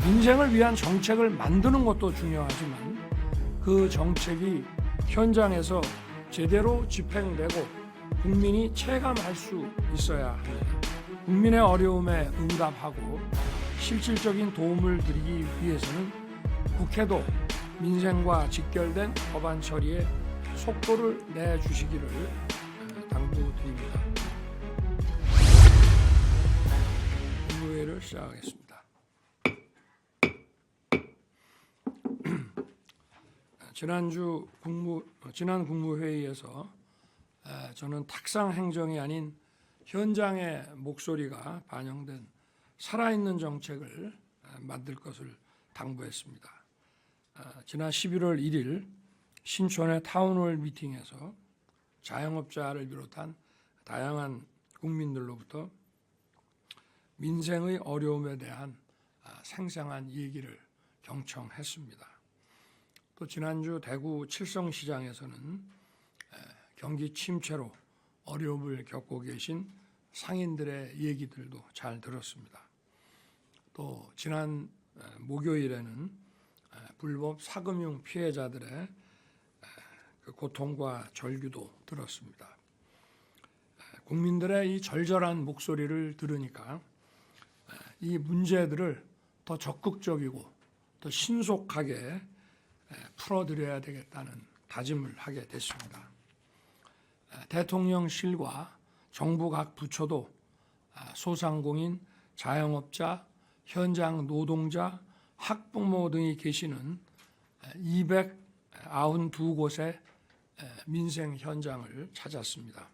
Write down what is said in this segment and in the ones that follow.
민생을 위한 정책을 만드는 것도 중요하지만 그 정책이 현장에서 제대로 집행되고 국민이 체감할 수 있어야 합니다. 국민의 어려움에 응답하고 실질적인 도움을 드리기 위해서는 국회도 민생과 직결된 법안 처리에 속도를 내주시기를 당부드립니다. 국무회의를 시작하겠습니다. 지난 국무회의에서 저는 탁상 행정이 아닌 현장의 목소리가 반영된 살아있는 정책을 만들 것을 당부했습니다. 지난 11월 1일 신촌의 타운홀 미팅에서 자영업자를 비롯한 다양한 국민들로부터 민생의 어려움에 대한 생생한 얘기를 경청했습니다. 또 지난주 대구 칠성시장에서는 경기 침체로 어려움을 겪고 계신 상인들의 얘기들도 잘 들었습니다. 또 지난 목요일에는 불법 사금융 피해자들의 그 고통과 절규도 들었습니다. 국민들의 이 절절한 목소리를 들으니까 이 문제들을 더 적극적이고 더 신속하게 풀어드려야 되겠다는 다짐을 하게 됐습니다. 대통령실과 정부 각 부처도 소상공인, 자영업자, 현장 노동자, 학부모 등이 계시는 292곳의 민생 현장을 찾았습니다.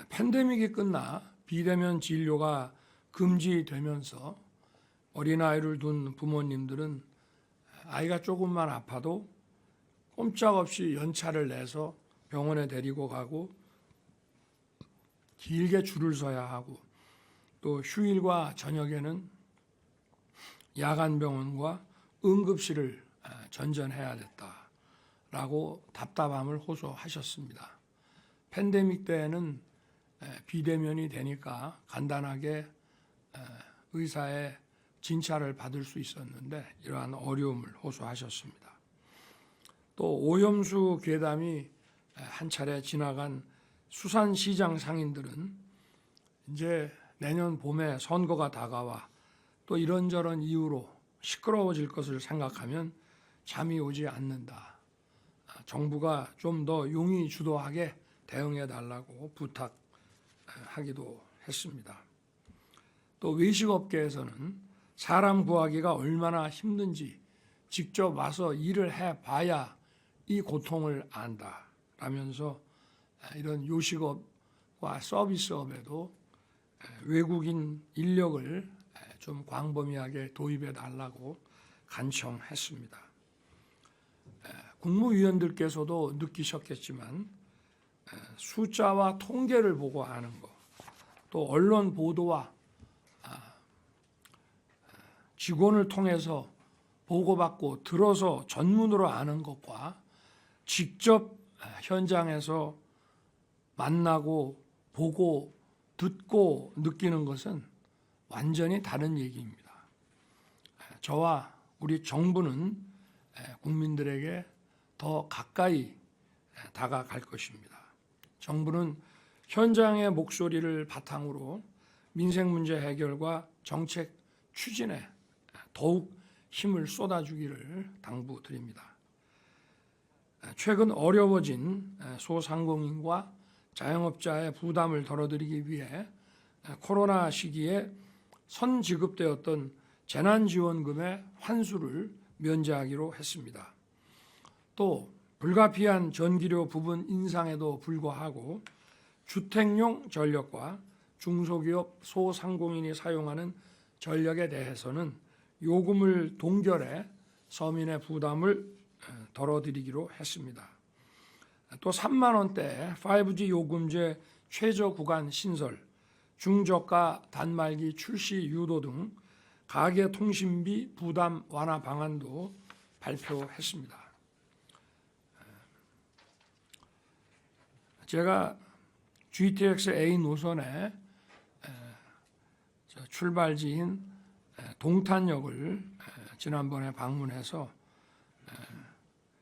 팬데믹이 끝나 비대면 진료가 금지되면서 어린아이를 둔 부모님들은 아이가 조금만 아파도 꼼짝없이 연차를 내서 병원에 데리고 가고 길게 줄을 서야 하고 또 휴일과 저녁에는 야간병원과 응급실을 전전해야 됐다라고 답답함을 호소하셨습니다. 팬데믹 때에는 비대면이 되니까 간단하게 의사의 진찰을 받을 수 있었는데 이러한 어려움을 호소하셨습니다. 또 오염수 괴담이 한 차례 지나간 수산시장 상인들은 이제 내년 봄에 선거가 다가와 또 이런저런 이유로 시끄러워질 것을 생각하면 잠이 오지 않는다. 정부가 좀 더 용의 주도하게 대응해 달라고 부탁하기도 했습니다. 또 외식업계에서는 사람 구하기가 얼마나 힘든지 직접 와서 일을 해봐야 이 고통을 안다라면서 이런 요식업과 서비스업에도 외국인 인력을 좀 광범위하게 도입해 달라고 간청했습니다. 국무위원들께서도 느끼셨겠지만 숫자와 통계를 보고 아는 것, 또 언론 보도와 직원을 통해서 보고받고 들어서 전문으로 아는 것과 직접 현장에서 만나고 보고 듣고 느끼는 것은 완전히 다른 얘기입니다. 저와 우리 정부는 국민들에게 더 가까이 다가갈 것입니다. 정부는 현장의 목소리를 바탕으로 민생 문제 해결과 정책 추진에 더욱 힘을 쏟아주기를 당부드립니다. 최근 어려워진 소상공인과 자영업자의 부담을 덜어드리기 위해 코로나 시기에 선지급되었던 재난지원금의 환수를 면제하기로 했습니다. 또 불가피한 전기료 부분 인상에도 불구하고 주택용 전력과 중소기업 소상공인이 사용하는 전력에 대해서는 요금을 동결해 서민의 부담을 덜어드리기로 했습니다. 또 3만 원대 5G 요금제 최저 구간 신설, 중저가 단말기 출시 유도 등 가계통신비 부담 완화 방안도 발표했습니다. 제가 GTX-A 노선의 출발지인 동탄역을 지난번에 방문해서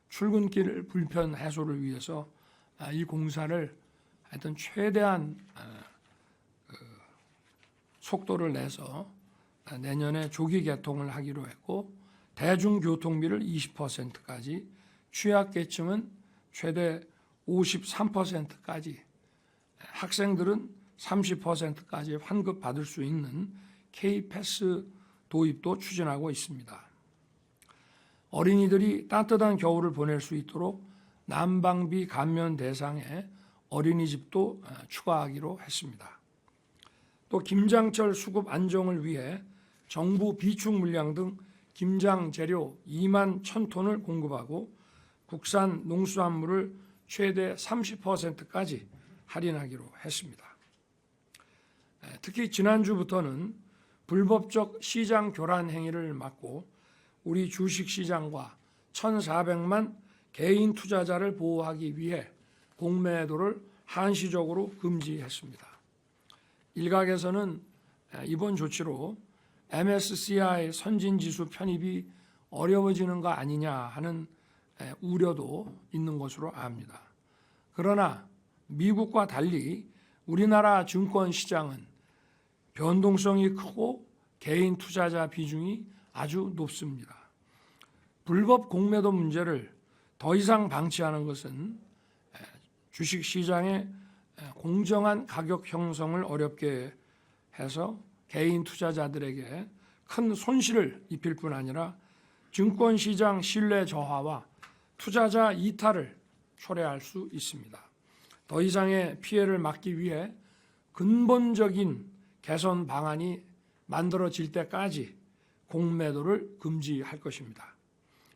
출근길 불편 해소를 위해서 이 공사를 하여튼 최대한 속도를 내서 내년에 조기 개통을 하기로 했고, 대중교통비를 20%까지, 취약계층은 최대 53%까지, 학생들은 30%까지 환급받을 수 있는 K-패스 도입도 추진하고 있습니다. 어린이들이 따뜻한 겨울을 보낼 수 있도록 난방비 감면 대상에 어린이집도 추가하기로 했습니다. 또 김장철 수급 안정을 위해 정부 비축 물량 등 김장 재료 2만 1,000톤을 공급하고 국산 농수산물을 최대 30%까지 할인하기로 했습니다. 특히 지난주부터는 불법적 시장 교란 행위를 막고 우리 주식시장과 1,400만 개인 투자자를 보호하기 위해 공매도를 한시적으로 금지했습니다. 일각에서는 이번 조치로 MSCI 선진지수 편입이 어려워지는 거 아니냐 하는 우려도 있는 것으로 압니다. 그러나 미국과 달리 우리나라 증권시장은 변동성이 크고 개인 투자자 비중이 아주 높습니다. 불법 공매도 문제를 더 이상 방치하는 것은 주식시장의 공정한 가격 형성을 어렵게 해서 개인 투자자들에게 큰 손실을 입힐 뿐 아니라 증권시장 신뢰 저하와 투자자 이탈을 초래할 수 있습니다. 더 이상의 피해를 막기 위해 근본적인 개선 방안이 만들어질 때까지 공매도를 금지할 것입니다.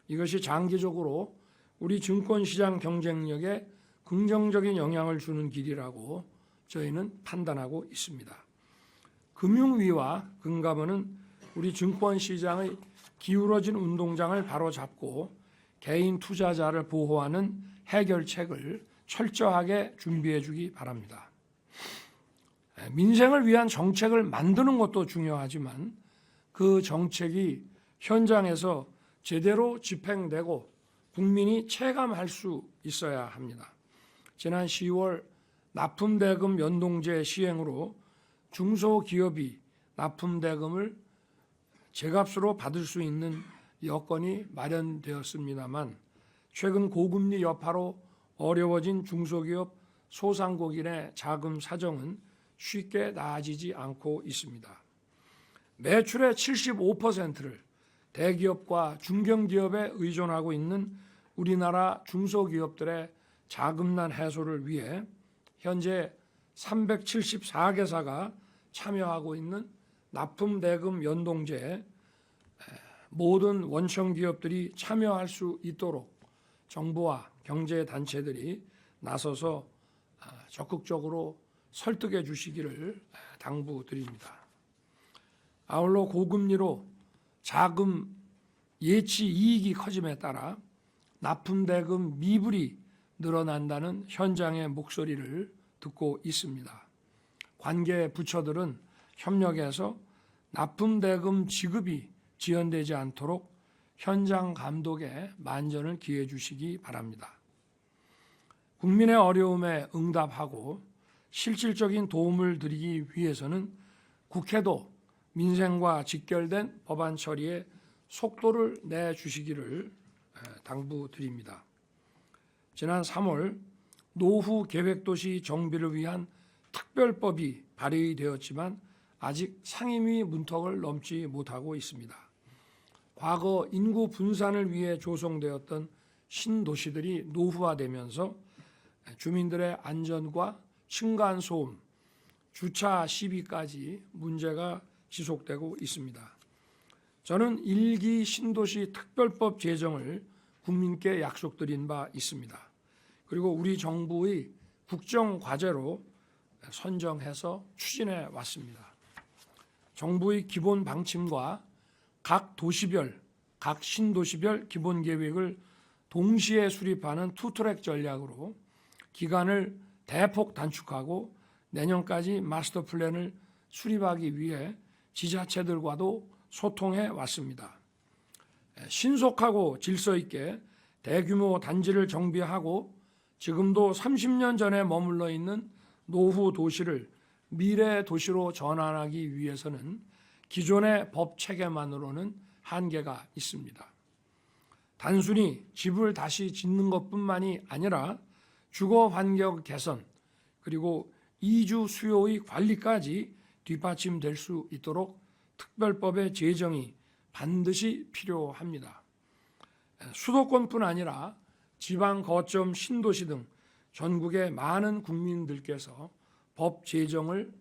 이것이 장기적으로 우리 증권시장 경쟁력에 긍정적인 영향을 주는 길이라고 저희는 판단하고 있습니다. 금융위와 금감원은 우리 증권시장의 기울어진 운동장을 바로잡고 개인 투자자를 보호하는 해결책을 철저하게 준비해 주기 바랍니다. 민생을 위한 정책을 만드는 것도 중요하지만 그 정책이 현장에서 제대로 집행되고 국민이 체감할 수 있어야 합니다. 지난 10월 납품대금 연동제 시행으로 중소기업이 납품대금을 제값으로 받을 수 있는 여건이 마련되었습니다만 최근 고금리 여파로 어려워진 중소기업 소상공인의 자금 사정은 쉽게 나아지지 않고 있습니다. 매출의 75%를 대기업과 중견기업에 의존하고 있는 우리나라 중소기업들의 자금난 해소를 위해 현재 374개사가 참여하고 있는 납품대금 연동제에 모든 원청기업들이 참여할 수 있도록 정부와 경제단체들이 나서서 적극적으로 설득해 주시기를 당부드립니다. 아울러 고금리로 자금 예치 이익이 커짐에 따라 납품대금 미불이 늘어난다는 현장의 목소리를 듣고 있습니다. 관계 부처들은 협력해서 납품대금 지급이 지연되지 않도록 현장 감독에 만전을 기해 주시기 바랍니다. 국민의 어려움에 응답하고 실질적인 도움을 드리기 위해서는 국회도 민생과 직결된 법안 처리에 속도를 내주시기를 당부드립니다. 지난 3월 노후 계획도시 정비를 위한 특별법이 발의되었지만 아직 상임위 문턱을 넘지 못하고 있습니다. 과거 인구 분산을 위해 조성되었던 신도시들이 노후화되면서 주민들의 안전과 층간소음, 주차 시비까지 문제가 지속되고 있습니다. 저는 1기 신도시 특별법 제정을 국민께 약속드린 바 있습니다. 그리고 우리 정부의 국정과제로 선정해서 추진해 왔습니다. 정부의 기본 방침과 각 도시별, 각 신도시별 기본 계획을 동시에 수립하는 투트랙 전략으로 기간을 대폭 단축하고 내년까지 마스터 플랜을 수립하기 위해 지자체들과도 소통해 왔습니다. 신속하고 질서 있게 대규모 단지를 정비하고 지금도 30년 전에 머물러 있는 노후 도시를 미래 도시로 전환하기 위해서는 기존의 법 체계만으로는 한계가 있습니다. 단순히 집을 다시 짓는 것뿐만이 아니라 주거 환경 개선 그리고 이주 수요의 관리까지 뒷받침될 수 있도록 특별법의 제정이 반드시 필요합니다. 수도권뿐 아니라 지방 거점 신도시 등 전국의 많은 국민들께서 법 제정을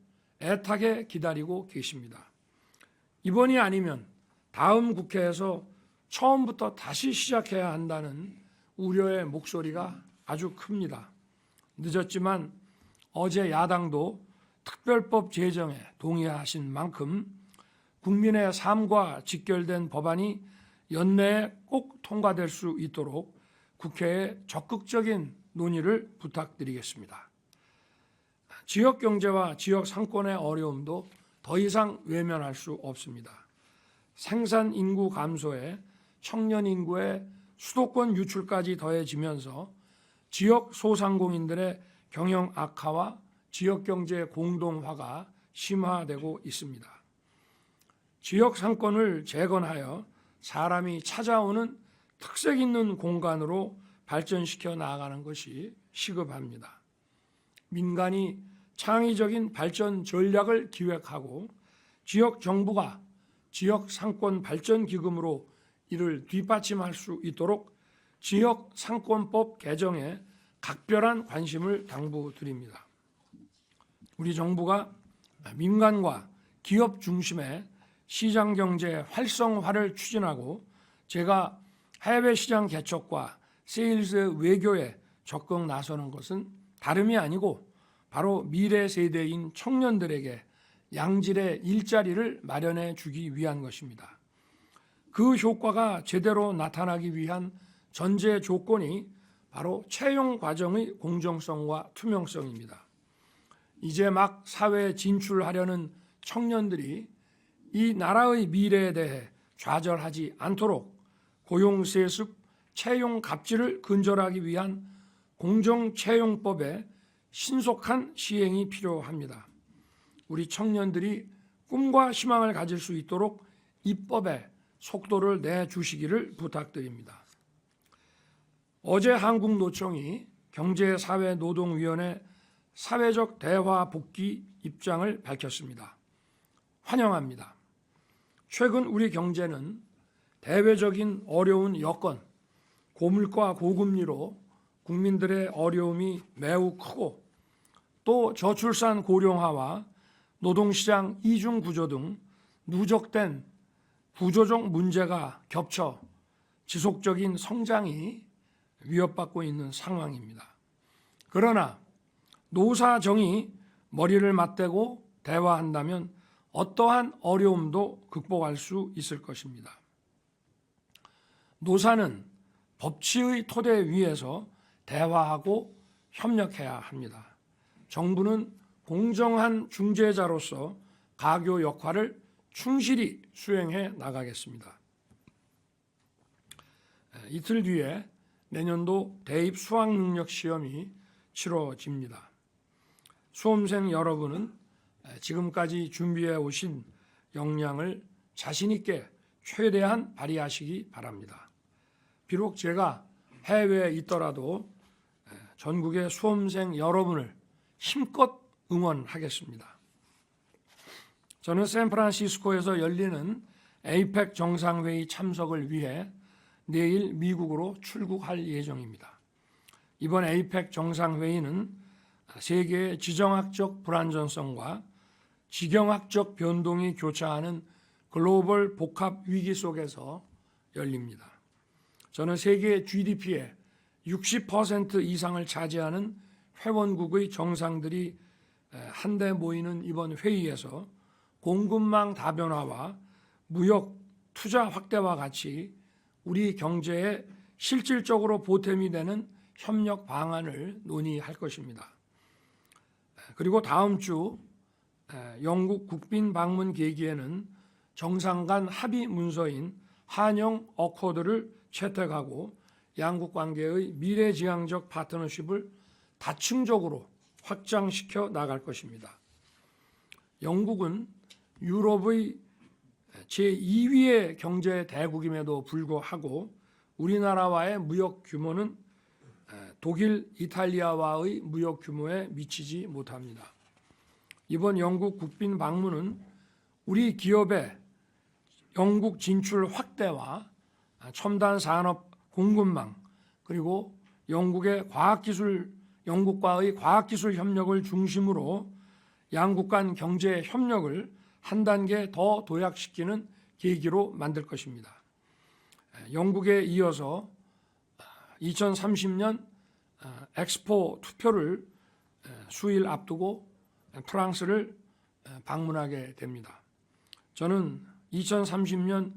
애타게 기다리고 계십니다. 이번이 아니면 다음 국회에서 처음부터 다시 시작해야 한다는 우려의 목소리가 아주 큽니다. 늦었지만 어제 야당도 특별법 제정에 동의하신 만큼 국민의 삶과 직결된 법안이 연내에 꼭 통과될 수 있도록 국회에 적극적인 논의를 부탁드리겠습니다. 지역 경제와 지역 상권의 어려움도 더 이상 외면할 수 없습니다. 생산 인구 감소에 청년 인구의 수도권 유출까지 더해지면서 지역 소상공인들의 경영 악화와 지역 경제 공동화가 심화되고 있습니다. 지역 상권을 재건하여 사람이 찾아오는 특색 있는 공간으로 발전시켜 나아가는 것이 시급합니다. 민간이 창의적인 발전 전략을 기획하고 지역 정부가 지역 상권 발전 기금으로 이를 뒷받침할 수 있도록 지역 상권법 개정에 각별한 관심을 당부드립니다. 우리 정부가 민간과 기업 중심의 시장 경제 활성화를 추진하고 제가 해외 시장 개척과 세일즈 외교에 적극 나서는 것은 다름이 아니고 바로 미래 세대인 청년들에게 양질의 일자리를 마련해 주기 위한 것입니다. 그 효과가 제대로 나타나기 위한 전제 조건이 바로 채용 과정의 공정성과 투명성입니다. 이제 막 사회에 진출하려는 청년들이 이 나라의 미래에 대해 좌절하지 않도록 고용세습 채용 갑질을 근절하기 위한 공정채용법의 신속한 시행이 필요합니다. 우리 청년들이 꿈과 희망을 가질 수 있도록 입법에 속도를 내주시기를 부탁드립니다. 어제 한국노총이 경제사회노동위원회 사회적 대화 복귀 입장을 밝혔습니다. 환영합니다. 최근 우리 경제는 대외적인 어려운 여건, 고물가 고금리로 국민들의 어려움이 매우 크고 또 저출산 고령화와 노동시장 이중 구조 등 누적된 구조적 문제가 겹쳐 지속적인 성장이 위협받고 있는 상황입니다. 그러나 노사정이 머리를 맞대고 대화한다면 어떠한 어려움도 극복할 수 있을 것입니다. 노사는 법치의 토대 위에서 대화하고 협력해야 합니다. 정부는 공정한 중재자로서 가교 역할을 충실히 수행해 나가겠습니다. 이틀 뒤에 내년도 대입 수학능력 시험이 치러집니다. 수험생 여러분은 지금까지 준비해 오신 역량을 자신 있게 최대한 발휘하시기 바랍니다. 비록 제가 해외에 있더라도 전국의 수험생 여러분을 힘껏 응원하겠습니다. 저는 샌프란시스코에서 열리는 에이펙 정상회의 참석을 위해 내일 미국으로 출국할 예정입니다. 이번 에이펙 정상회의는 세계의 지정학적 불안전성과 지경학적 변동이 교차하는 글로벌 복합 위기 속에서 열립니다. 저는 세계 GDP의 60% 이상을 차지하는 회원국의 정상들이 한데 모이는 이번 회의에서 공급망 다변화와 무역 투자 확대와 같이 우리 경제에 실질적으로 보탬이 되는 협력 방안을 논의할 것입니다. 그리고 다음 주 영국 국빈 방문 계기에는 정상 간 합의 문서인 한영 어코드를 채택하고 양국 관계의 미래지향적 파트너십을 다층적으로 확장시켜 나갈 것입니다. 영국은 유럽의 제2위의 경제 대국임에도 불구하고 우리나라와의 무역 규모는 독일, 이탈리아와의 무역 규모에 미치지 못합니다. 이번 영국 국빈 방문은 우리 기업의 영국 진출 확대와 첨단 산업 공급망 그리고 영국과의 과학기술 협력을 중심으로 양국 간 경제 협력을 한 단계 더 도약시키는 계기로 만들 것입니다. 영국에 이어서 2030년 엑스포 투표를 수일 앞두고 프랑스를 방문하게 됩니다. 저는 2030년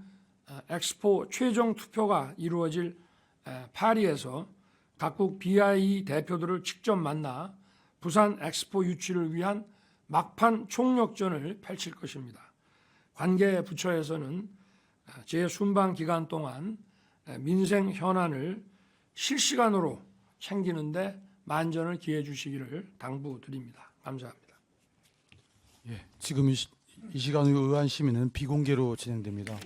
엑스포 최종 투표가 이루어질 파리에서 각국 BIE 대표들을 직접 만나 부산 엑스포 유치를 위한 막판 총력전을 펼칠 것입니다. 관계 부처에서는 제 순방 기간 동안 민생 현안을 실시간으로 챙기는데 만전을 기해 주시기를 당부드립니다. 감사합니다. 예, 지금 이 시간 의안 심의는 비공개로 진행됩니다.